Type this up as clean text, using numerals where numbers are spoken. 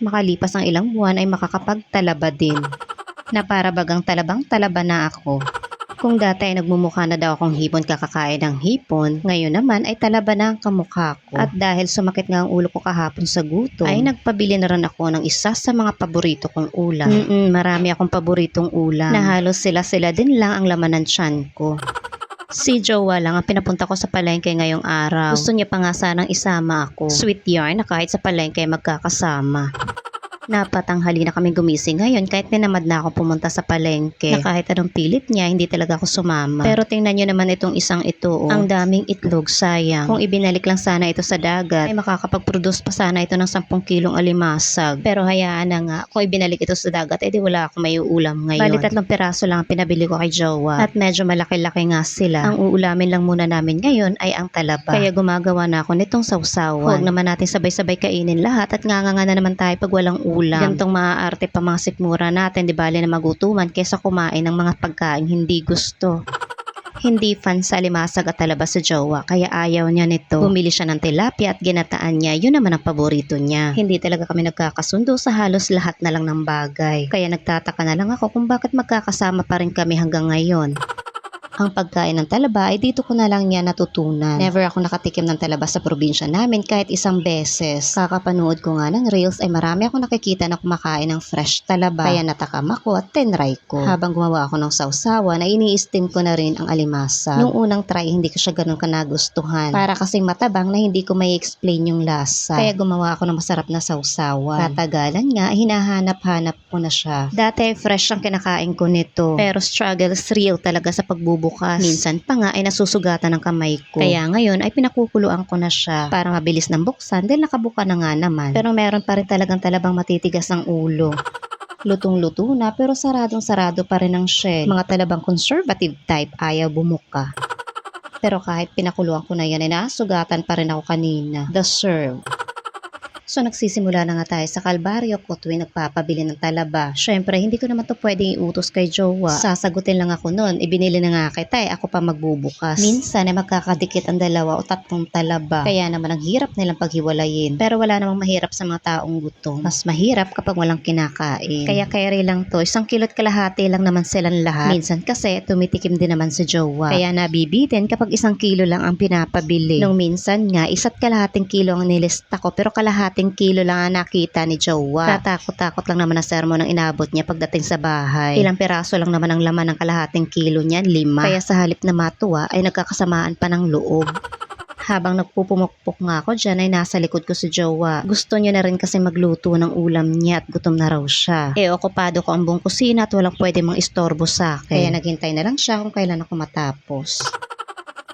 makalipas ang ilang buwan ay makakapagtalaba din. Na para bagang talabang-talaba na ako. Kung dati ay nagmumukha na daw akong hipon kakakain ng hipon, ngayon naman ay talaba na ang kamukha ko. At dahil sumakit nga ang ulo ko kahapon sa gutom, ay nagpabili na rin ako ng isa sa mga paborito kong ulam. Marami akong paboritong ulam na halos sila din lang ang laman ng tiyan ko. Si Jowa lang ang pinapunta ko sa palengke ngayong araw. Gusto niya pa nga sanang isama ako. Sweet yarn na kahit sa palengke magkakasama. Napatanghali na kami gumising ngayon kahit tinamad na ako pumunta sa palengke. Na kahit anong pilit niya, hindi talaga ako sumama. Pero tingnan nyo naman itong isang ito. Ang daming itlog, sayang. Kung ibinalik lang sana ito sa dagat, ay makakapag-produce pa sana ito ng 10 kilong alimasag. Pero hayaan na nga, kung ibinalik ito sa dagat, edi wala akong may uulam ngayon. Bali 3 piraso lang ang pinabili ko kay Jowa. At medyo malaki-laki nga sila. Ang uulamin lang muna namin ngayon ay ang talaba. Kaya gumagawa na ako nitong sausawan. Huwag naman natin sabay-sabay kainin lahat at nga na naman tayo pag walang ulam. Gantong maaarte pa mga sikmura natin, di bali na magutuman kesa kumain ng mga pagkain hindi gusto. Hindi fan sa alimasag at talaba sa Jowa, kaya ayaw niya nito. Bumili siya ng tilapia at ginataan niya, yun naman ang paborito niya. Hindi talaga kami nagkakasundo sa halos lahat na lang ng bagay. Kaya nagtataka na lang ako kung bakit magkakasama pa rin kami hanggang ngayon. Ang pagkain ng talaba ay dito ko na lang niya natutunan. Never ako nakatikim ng talaba sa probinsya namin kahit isang beses. Kakapanood ko nga ng reels ay marami ako nakikita na kumakain ng fresh talaba. Kaya natakam ako at tinry ko. Habang gumawa ako ng sausawan ay ini-steam ko na rin ang alimasa. Nung unang try hindi ko siya ganun kanagustuhan. Para kasing matabang na hindi ko may explain yung lasa. Kaya gumawa ako ng masarap na sausawan. Katagalan nga hinahanap-hanap ko na siya. Dati fresh ang kinakain ko nito. Pero struggles real talaga sa pagbubukas. Minsan pa nga ay nasusugatan ng kamay ko. Kaya ngayon ay pinakukuluan ko na siya para mabilis nang buksan dahil nakabuka na nga naman. Pero meron pa rin talagang talabang matitigas ang ulo. Lutong-luto na pero saradong-sarado pa rin ang shell. Mga talabang conservative type ayaw bumuka. Pero kahit pinakuluan ko na yan ay nasugatan pa rin ako kanina. The serve. So nagsisimula na nga tayo sa kalbaryo ko tuwing nagpapabili ng talaba. Syempre hindi ko naman to pwedeng iutos kay Jowa. Sasagutin lang ako nun, ibinili na nga kita ako pa magbubukas. Minsan ay magkakadikit ang 2 o 3 talaba. Kaya naman ang hirap nilang paghiwalayin. Pero wala namang mahirap sa mga taong gutom. Mas mahirap kapag walang kinakain. Kaya carry lang to, 1 kilo't kalahati lang naman silang lahat. Minsan kasi tumitikim din naman si Jowa. Kaya nabibitin kapag 1 kilo lang ang pinapabili. Nung minsan nga 1 kalahating kilo ang nilista ko pero kalahating kilo lang ang nakita ni Jowa. Tatakot-takot lang naman ang sermon ang inabot niya pagdating sa bahay. Ilang piraso lang naman ang laman ng kalahating kilo niya, 5. Kaya sa halip na matuwa ay nagkakasamaan pa ng loob. Habang nagpupumukpok nga ako dyan ay nasa likod ko si Jowa. Gusto niya na rin kasi magluto ng ulam niya at gutom na raw siya. Okupado ko ang buong kusina at walang pwede mang istorbo sa akin. Kaya naghintay na lang siya kung kailan ako matapos.